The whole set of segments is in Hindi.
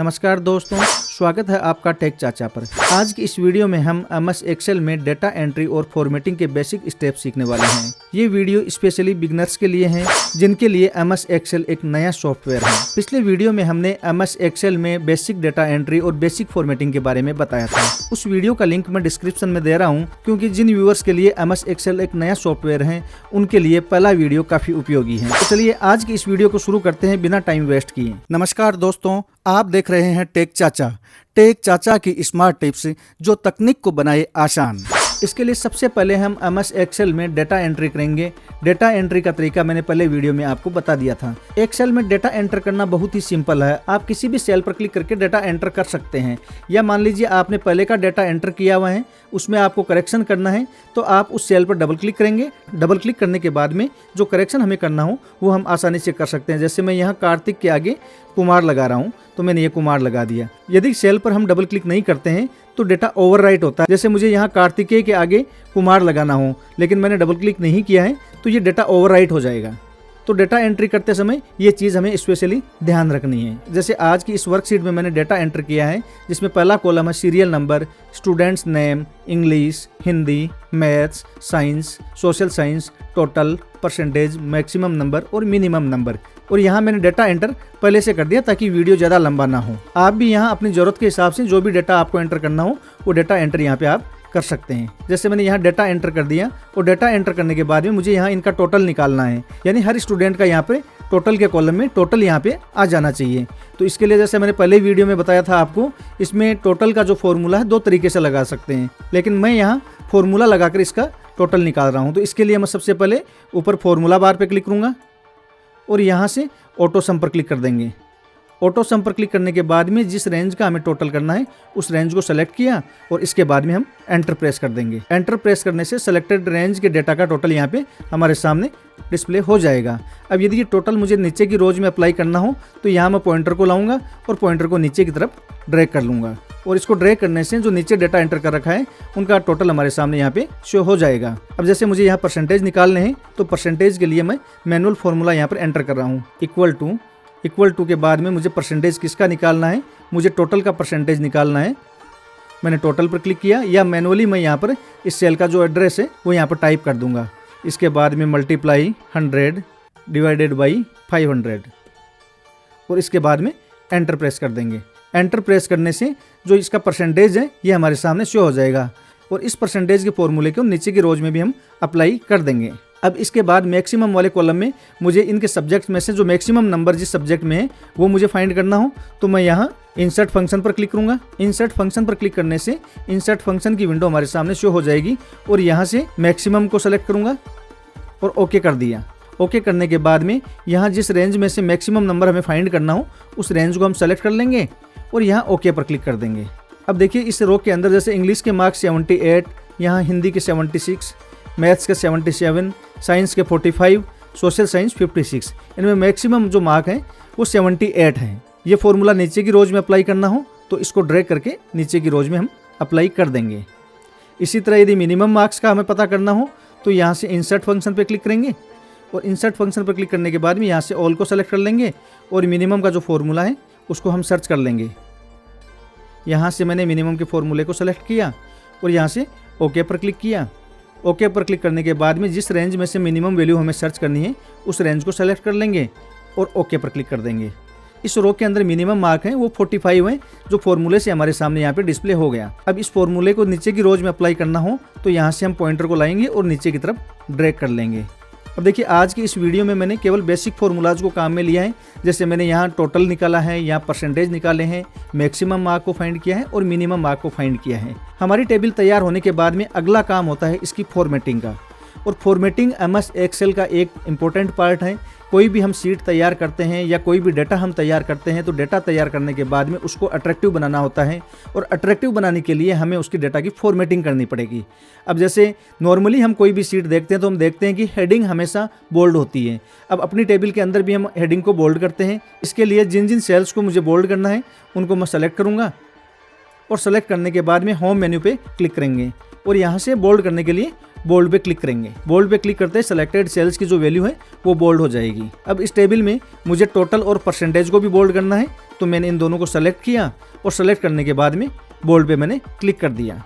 नमस्कार दोस्तों, स्वागत है आपका टेक चाचा पर। आज की इस वीडियो में हम MS एक्सेल में डेटा एंट्री और फॉर्मेटिंग के बेसिक स्टेप सीखने वाले हैं। ये वीडियो स्पेशली बिगनर्स के लिए है जिनके लिए MS एक्सेल एक नया सॉफ्टवेयर है। पिछले वीडियो में हमने MS एक्सेल में बेसिक डेटा एंट्री और बेसिक फॉर्मेटिंग के बारे में बताया था। उस वीडियो का लिंक मैं डिस्क्रिप्शन में दे रहा हूँ, क्योंकि जिन व्यूअर्स के लिए MS एक्सेल एक नया सॉफ्टवेयर है उनके लिए पहला वीडियो काफी उपयोगी है। तो चलिए आज की इस वीडियो को शुरू करते हैं बिना टाइम वेस्ट किए। नमस्कार दोस्तों, आप देख रहे हैं टेक चाचा की स्मार्ट टिप्स जो तकनीक को बनाए आसान। इसके लिए सबसे पहले हम MS एक्सेल में डेटा एंट्री करेंगे। डेटा एंट्री का तरीका मैंने पहले वीडियो में आपको बता दिया था। एक्सेल में डेटा एंटर करना बहुत ही सिंपल है। आप किसी भी सेल पर क्लिक करके डेटा एंटर कर सकते हैं, या मान लीजिए आपने पहले का डेटा एंटर किया हुआ है, उसमें आपको करेक्शन करना है तो आप उस सेल पर डबल क्लिक करेंगे। डबल क्लिक करने के बाद में जो करेक्शन हमें करना हो वो हम आसानी से कर सकते हैं। जैसे मैं यहाँ कार्तिक के आगे कुमार लगा रहा हूँ तो मैंने ये कुमार लगा दिया। यदि सेल पर हम डबल क्लिक नहीं करते हैं तो डेटा ओवरराइट होता है। जैसे मुझे यहाँ कार्तिकेय के आगे कुमार लगाना हो लेकिन मैंने डबल क्लिक नहीं किया है तो ये डेटा ओवरराइट हो जाएगा। तो डेटा एंट्री करते समय ये चीज़ हमें स्पेशली ध्यान रखनी है। जैसे आज की इस वर्कशीट में मैंने डेटा एंटर किया है, जिसमें पहला कॉलम है serial number, students name, English, Hindi, maths, science, social science, total, percentage, maximum number और मिनिमम नंबर। और यहाँ मैंने डेटा एंटर पहले से कर दिया ताकि वीडियो ज़्यादा लंबा ना हो। आप भी यहाँ अपनी ज़रूरत के हिसाब से जो भी डेटा आपको एंटर करना हो वो डेटा एंटर यहाँ पे आप कर सकते हैं। जैसे मैंने यहाँ डेटा एंटर कर दिया और डेटा एंटर करने के बाद में मुझे यहाँ इनका टोटल निकालना है, यानी हर स्टूडेंट का यहाँ पे टोटल के कॉलम में टोटल यहाँ पे आ जाना चाहिए। तो इसके लिए जैसे मैंने पहले वीडियो में बताया था आपको, इसमें टोटल का जो फॉर्मूला है दो तरीके से लगा सकते हैं, लेकिन मैं यहाँ फॉर्मूला लगाकर इसका टोटल निकाल रहा हूँ। तो इसके लिए मैं सबसे पहले ऊपर फॉर्मूला बार पे क्लिक करूँगा और यहाँ से ऑटो सम पर क्लिक कर देंगे। ऑटो सम पर क्लिक करने के बाद में जिस रेंज का हमें टोटल करना है उस रेंज को सेलेक्ट किया और इसके बाद में हम एंटर प्रेस कर देंगे। एंटर प्रेस करने से सेलेक्टेड रेंज के डेटा का टोटल यहाँ पे हमारे सामने डिस्प्ले हो जाएगा। अब यदि ये टोटल मुझे नीचे की रोज में अप्लाई करना हो तो यहाँ मैं पॉइंटर को लाऊंगा और पॉइंटर को नीचे की तरफ ड्रैग कर लूँगा और इसको ड्रैग करने से जो नीचे डेटा एंटर कर रखा है उनका टोटल हमारे सामने यहाँ पे शो हो जाएगा। अब जैसे मुझे यहाँ परसेंटेज निकालने हैं तो परसेंटेज के लिए मैं मैनुअल फॉर्मूला यहाँ पर एंटर कर रहा हूँ। इक्वल टू के बाद में मुझे परसेंटेज किसका निकालना है, मुझे टोटल का परसेंटेज निकालना है। मैंने टोटल पर क्लिक किया, या मैनुअली मैं यहाँ पर इस सेल का जो एड्रेस है वो यहाँ पर टाइप कर दूंगा। इसके बाद में मल्टीप्लाई 100 डिवाइडेड बाई 500 और इसके बाद में एंटर प्रेस कर देंगे। एंटर प्रेस करने से जो इसका परसेंटेज है ये हमारे सामने शो हो जाएगा और इस परसेंटेज के फॉर्मूले को नीचे की रोज में भी हम अप्लाई कर देंगे। अब इसके बाद मैक्सिमम वाले कॉलम में मुझे इनके सब्जेक्ट में से जो मैक्सिमम नंबर जिस सब्जेक्ट में है वो मुझे फाइंड करना हो तो मैं यहाँ इंसर्ट फंक्शन पर क्लिक करूँगा। इंसर्ट फंक्शन पर क्लिक करने से इंसर्ट फंक्शन की विंडो हमारे सामने शो हो जाएगी और यहाँ से मैक्सिमम को सेलेक्ट करूँगा और ओके कर दिया। ओके करने के बाद में यहाँ जिस रेंज में से मैक्सिमम नंबर हमें फाइंड करना हो उस रेंज को हम सेलेक्ट कर लेंगे और यहाँ ओके पर क्लिक कर देंगे। अब देखिए इस रो के अंदर जैसे इंग्लिश के मार्क्स 78, यहाँ हिंदी के 76, मैथ्स के 77, साइंस के 45, सोशल साइंस 56, इनमें मैक्सिमम जो मार्क हैं वो 78 हैं। ये फॉर्मूला नीचे की रोज में अप्लाई करना हो तो इसको ड्रैग करके नीचे की रोज में हम अप्लाई कर देंगे। इसी तरह यदि मिनिमम मार्क्स का हमें पता करना हो तो यहाँ से इंसर्ट फंक्शन पर क्लिक करेंगे और इंसर्ट फंक्शन पर क्लिक करने के बाद में यहाँ से ऑल को सेलेक्ट कर लेंगे और मिनिमम का जो फॉर्मूला है उसको हम सर्च कर लेंगे। यहाँ से मैंने मिनिमम के फॉर्मूले को सेलेक्ट किया और यहाँ से ओके पर क्लिक किया। ओके पर क्लिक करने के बाद में जिस रेंज में से मिनिमम वैल्यू हमें सर्च करनी है उस रेंज को सेलेक्ट कर लेंगे और ओके पर क्लिक कर देंगे। इस रो के अंदर मिनिमम मार्क हैं वो 45 हैं जो फॉर्मूले से हमारे सामने यहाँ पे डिस्प्ले हो गया। अब इस फॉर्मूले को नीचे की रोज में अप्लाई करना हो तो यहाँ से हम पॉइंटर को लाएंगे और नीचे की तरफ ड्रैग कर लेंगे। अब देखिए आज की इस वीडियो में मैंने केवल बेसिक फॉर्मूलाज को काम में लिया है। जैसे मैंने यहाँ टोटल निकाला है, यहाँ परसेंटेज निकाले हैं, मैक्सिमम मार्क को फाइंड किया है और मिनिमम मार्क को फाइंड किया है। हमारी टेबल तैयार होने के बाद में अगला काम होता है इसकी फॉर्मेटिंग का, और फॉर्मेटिंग MS एक्सेल का एक इम्पोर्टेंट पार्ट है। कोई भी हम शीट तैयार करते हैं या कोई भी डेटा हम तैयार करते हैं तो डेटा तैयार करने के बाद में उसको अट्रैक्टिव बनाना होता है और अट्रैक्टिव बनाने के लिए हमें उसकी डेटा की फॉर्मेटिंग करनी पड़ेगी। अब जैसे नॉर्मली हम कोई भी शीट देखते हैं तो हम देखते हैं कि हेडिंग हमेशा बोल्ड होती है। अब अपनी टेबल के अंदर भी हम हेडिंग को बोल्ड करते हैं। इसके लिए जिन जिन सेल्स को मुझे बोल्ड करना है उनको मैं सेलेक्ट करूँगा और सेलेक्ट करने के बाद में होम मेन्यू पे क्लिक करेंगे और यहाँ से बोल्ड करने के लिए बोल्ड पे क्लिक करेंगे। बोल्ड पे क्लिक करते ही सेलेक्टेड सेल्स की जो वैल्यू है वो बोल्ड हो जाएगी। अब इस टेबल में मुझे टोटल और परसेंटेज को भी बोल्ड करना है तो मैंने इन दोनों को सेलेक्ट किया और सेलेक्ट करने के बाद में बोल्ड पे मैंने क्लिक कर दिया।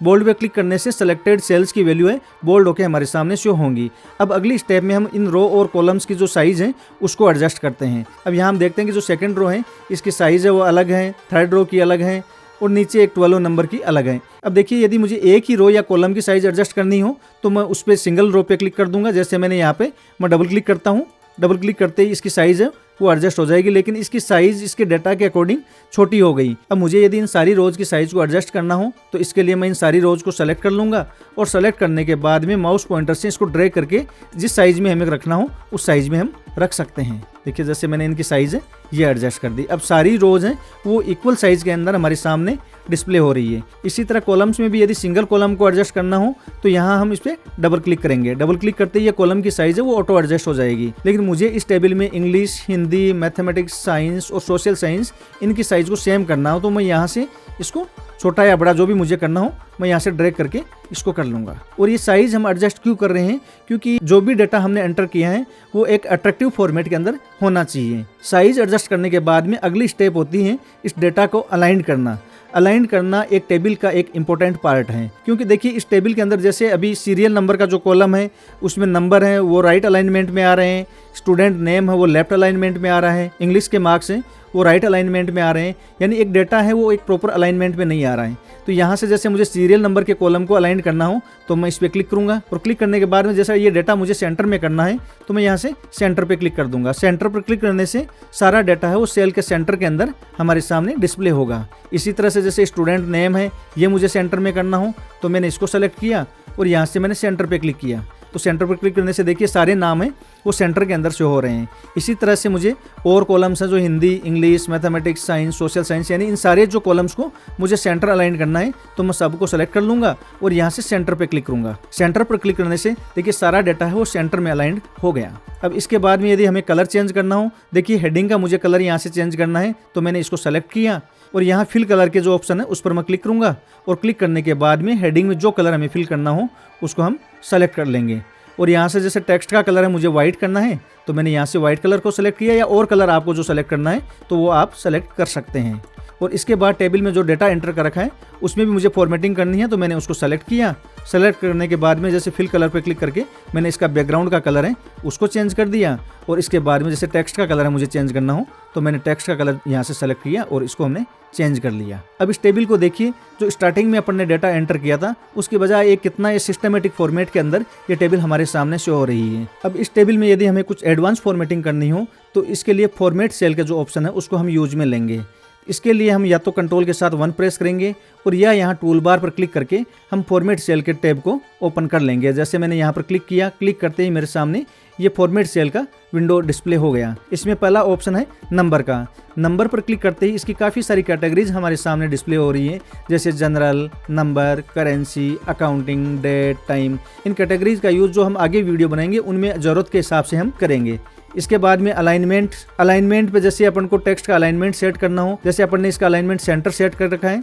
बोल्ड पे क्लिक करने से सेलेक्टेड सेल्स की वैल्यू है बोल्ड होकर हमारे सामने शो होंगी। अब अगली स्टेप में हम इन रो और कॉलम्स की जो साइज़ है उसको एडजस्ट करते हैं। अब यहाँ हम देखते हैं कि जो सेकंड रो है इसकी साइज़ है वो अलग है, थर्ड रो की अलग है और नीचे एक 12 नंबर की अलग है। अब देखिए यदि मुझे एक ही रो या कॉलम की साइज़ एडजस्ट करनी हो तो मैं उस पर सिंगल रो पे क्लिक कर दूंगा। जैसे मैंने यहाँ पे मैं डबल क्लिक करता हूँ, डबल क्लिक करते ही इसकी साइज़ है वो एडजस्ट हो जाएगी, लेकिन इसकी साइज़ इसके डाटा के अकॉर्डिंग छोटी हो गई। अब मुझे यदि इन सारी रोज़ की साइज़ को एडजस्ट करना हो तो इसके लिए मैं इन सारी रोज़ को सेलेक्ट कर लूँगा और सेलेक्ट करने के बाद में माउस पॉइंटर से इसको ड्रैग करके जिस साइज़ में हमें रखना हो उस साइज़ में हम रख सकते हैं। देखिए जैसे मैंने इनकी साइज़ है ये एडजस्ट कर दी। अब सारी रोज़ हैं वो इक्वल साइज़ के अंदर हमारे सामने डिस्प्ले हो रही है। इसी तरह कॉलम्स में भी यदि सिंगल कॉलम को एडजस्ट करना हो तो यहाँ हम इस पर डबल क्लिक करेंगे। डबल क्लिक करते ही ये कॉलम की साइज़ है वो ऑटो एडजस्ट हो जाएगी। लेकिन मुझे इस टेबल में इंग्लिश, हिंदी, मैथमेटिक्स, साइंस और सोशल साइंस इनकी साइज़ को सेम करना हो तो मैं यहाँ से इसको छोटा या बड़ा जो भी मुझे करना हो मैं यहाँ से ड्रैग करके इसको कर लूँगा। और ये साइज़ हम एडजस्ट क्यों कर रहे हैं, क्योंकि जो भी डाटा हमने एंटर किया है वो एक अट्रैक्टिव फॉर्मेट के अंदर होना चाहिए। साइज़ एडजस्ट करने के बाद में अगली स्टेप होती है इस डाटा को अलाइन करना। अलाइन करना एक टेबल का एक इम्पोर्टेंट पार्ट है, क्योंकि देखिए इस टेबल के अंदर जैसे अभी सीरियल नंबर का जो कॉलम है उसमें नंबर है वो राइट अलाइनमेंट में आ रहे हैं, स्टूडेंट नेम है वो लेफ्ट अलाइनमेंट में आ रहा है, इंग्लिश के मार्क्स हैं वो राइट अलाइनमेंट में आ रहे हैं, यानी एक डेटा है वो एक प्रॉपर अलाइनमेंट में नहीं आ रहा है। तो यहाँ से जैसे मुझे सीरियल नंबर के कॉलम को अलाइन करना हो तो मैं इस पर क्लिक करूँगा और क्लिक करने के बाद में जैसा ये डाटा मुझे सेंटर में करना है तो मैं यहाँ से सेंटर पे क्लिक कर दूंगा। सेंटर पर क्लिक करने से सारा डाटा है वो सेल के सेंटर के अंदर हमारे सामने डिस्प्ले होगा। इसी तरह से जैसे स्टूडेंट नेम है ये मुझे सेंटर में करना हो तो मैंने इसको सेलेक्ट किया और यहाँ से मैंने सेंटर पे क्लिक किया तो सेंटर पर क्लिक करने से देखिए सारे नाम हैं वो सेंटर के अंदर शो हो रहे हैं। इसी तरह से मुझे और कॉलम्स हैं जो Hindi, English, mathematics, science, social science, यानी इन सारे जो कॉलम्स को मुझे सेंटर अलाइन करना है तो मैं सबको सेलेक्ट कर लूँगा और यहाँ से सेंटर पे क्लिक करूँगा। सेंटर पर क्लिक करने से देखिए सारा डाटा है वो सेंटर में अलाइंड हो गया। अब इसके बाद में यदि हमें कलर चेंज करना हो, देखिए हेडिंग का मुझे कलर यहाँ से चेंज करना है तो मैंने इसको सेलेक्ट किया और यहाँ फिल कलर के जो ऑप्शन है उस पर मैं क्लिक करूँगा और क्लिक करने के बाद में हेडिंग में जो कलर हमें फिल करना हो उसको हम सेलेक्ट कर लेंगे। और यहाँ से जैसे टेक्स्ट का कलर है मुझे वाइट करना है तो मैंने यहाँ से वाइट कलर को सेलेक्ट किया, या और कलर आपको जो सेलेक्ट करना है तो वो आप सेलेक्ट कर सकते हैं। और इसके बाद टेबल में जो डाटा एंटर कर रखा है उसमें भी मुझे फॉर्मेटिंग करनी है तो मैंने उसको सेलेक्ट किया। सेलेक्ट करने के बाद में जैसे फिल कलर पे क्लिक करके मैंने इसका बैकग्राउंड का कलर है उसको चेंज कर दिया और इसके बाद में जैसे टेक्स्ट का कलर है मुझे चेंज करना हो तो मैंने टेक्स्ट का कलर यहाँ से सेलेक्ट किया और इसको हमने चेंज कर लिया। अब इस टेबल को देखिए जो स्टार्टिंग में अपन ने डाटा एंटर किया था उसके बजाय एक कितना ये सिस्टमेटिक फॉर्मेट के अंदर ये टेबल हमारे सामने शो हो रही है। अब इस टेबल में यदि हमें कुछ एडवांस फॉर्मेटिंग करनी हो तो इसके लिए फॉर्मेट सेल का जो ऑप्शन है उसको हम यूज में लेंगे। इसके लिए हम या तो कंट्रोल के साथ 1 प्रेस करेंगे और या यहाँ टूल बार पर क्लिक करके हम फॉर्मेट सेल के टैब को ओपन कर लेंगे। जैसे मैंने यहाँ पर क्लिक किया, क्लिक करते ही मेरे सामने ये फॉर्मेट सेल का विंडो डिस्प्ले हो गया। इसमें पहला ऑप्शन है नंबर का। नंबर पर क्लिक करते ही इसकी काफ़ी सारी कैटेगरीज हमारे सामने डिस्प्ले हो रही है, जैसे general, number, currency, accounting, date, time. इन कैटेगरीज का यूज़ जो हम आगे वीडियो बनाएंगे उनमें ज़रूरत के हिसाब से हम करेंगे। इसके बाद में अलाइनमेंट पे जैसे अपन को टेक्स्ट का अलाइनमेंट सेट करना हो, जैसे अपन ने इसका अलाइनमेंट सेंटर सेट कर रखा है,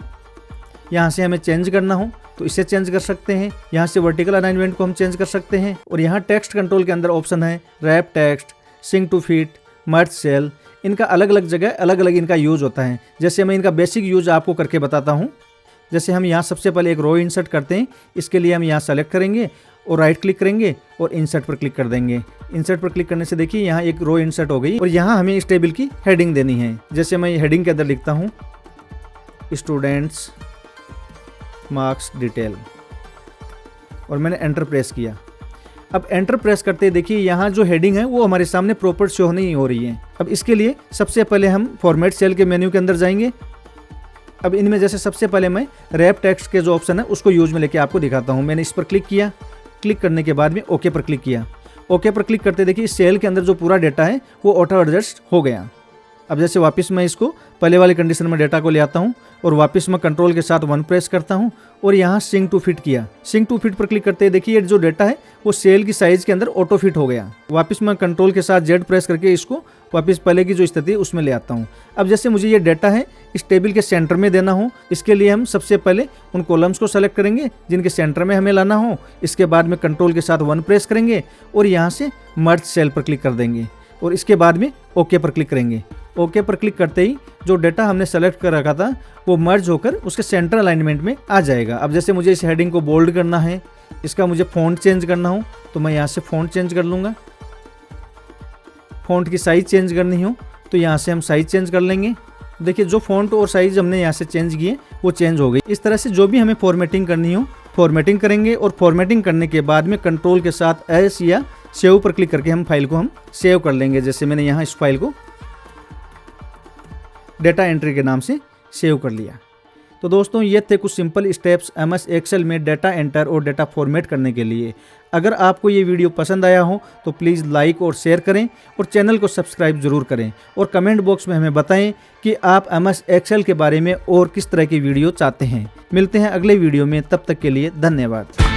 यहाँ से हमें चेंज करना हो तो इसे चेंज कर सकते हैं। यहाँ से वर्टिकल अलाइनमेंट को हम चेंज कर सकते हैं। और यहाँ टेक्स्ट कंट्रोल के अंदर ऑप्शन है wrap text, shrink to fit, merge cell. इनका अलग अलग जगह अलग अलग इनका यूज़ होता है। जैसे मैं इनका बेसिक यूज़ आपको करके बताता हूँ। जैसे हम यहाँ सबसे पहले एक रो इंसर्ट करते हैं, इसके लिए हम यहाँ सेलेक्ट करेंगे और राइट क्लिक करेंगे और इंसर्ट पर क्लिक कर देंगे। इंसर्ट पर क्लिक करने से देखिए यहाँ एक रो इंसर्ट हो गई और यहाँ हमें इस टेबल की हेडिंग देनी है। जैसे मैं हेडिंग के अंदर लिखता हूँ स्टूडेंट्स मार्क्स डिटेल और मैंने एंटर प्रेस किया। अब एंटर प्रेस करते देखिए यहाँ जो हेडिंग है वो हमारे सामने प्रॉपर शो नहीं हो रही है। अब इसके लिए सबसे पहले हम फॉर्मेट सेल के मेन्यू के अंदर जाएंगे। अब इनमें जैसे सबसे पहले मैं रैप टेक्स्ट के जो ऑप्शन है उसको यूज में लेके आपको दिखाता हूँ। मैंने इस पर क्लिक किया, क्लिक करने के बाद में ओके पर क्लिक किया। ओके पर क्लिक करते देखिए इस सेल के अंदर जो पूरा डाटा है वो ऑटो एडजस्ट हो गया। अब जैसे वापस मैं इसको पहले वाली कंडीशन में डाटा को ले आता हूँ और वापस मैं कंट्रोल के साथ 1 प्रेस करता हूँ और यहाँ सिंक टू फिट किया। सिंक टू फिट पर क्लिक करते देखिए जो डाटा है वो सेल की साइज के अंदर ऑटो फिट हो गया। वापस मैं कंट्रोल के साथ Z प्रेस करके इसको वापस पहले की जो स्थिति है उसमें ले आता हूँ। अब जैसे मुझे ये डाटा है इस टेबल के सेंटर में देना हो, इसके लिए हम सबसे पहले उन कॉलम्स को सेलेक्ट करेंगे जिनके सेंटर में हमें लाना हो। इसके बाद में कंट्रोल के साथ 1 प्रेस करेंगे और यहाँ से मर्ज सेल पर क्लिक कर देंगे। और इसके बाद में ओके पर क्लिक करेंगे। ओके पर क्लिक करते ही जो डेटा हमने सेलेक्ट कर रखा था वो मर्ज होकर उसके सेंटर अलाइनमेंट में आ जाएगा। अब जैसे मुझे इस हेडिंग को बोल्ड करना है, इसका मुझे फ़ॉन्ट चेंज करना हो तो मैं यहाँ से फ़ॉन्ट चेंज कर लूँगा। फ़ॉन्ट की साइज़ चेंज करनी हो तो यहाँ से हम साइज़ चेंज कर लेंगे। देखिए जो फ़ॉन्ट और साइज़ हमने यहाँ से चेंज किए वो चेंज हो गई। इस तरह से जो भी हमें फॉर्मेटिंग करनी हो फॉर्मेटिंग करेंगे और फॉर्मेटिंग करने के बाद में कंट्रोल के साथ एस या सेव पर क्लिक करके हम फाइल को सेव कर लेंगे। जैसे मैंने यहाँ इस फाइल को डेटा एंट्री के नाम से सेव कर लिया। तो दोस्तों ये थे कुछ सिंपल स्टेप्स MS एक्सेल में डेटा एंटर और डेटा फॉर्मेट करने के लिए। अगर आपको ये वीडियो पसंद आया हो तो प्लीज़ लाइक और शेयर करें और चैनल को सब्सक्राइब ज़रूर करें और कमेंट बॉक्स में हमें बताएं कि आप MS एक्सेल के बारे में और किस तरह की वीडियो चाहते हैं। मिलते हैं अगले वीडियो में, तब तक के लिए धन्यवाद।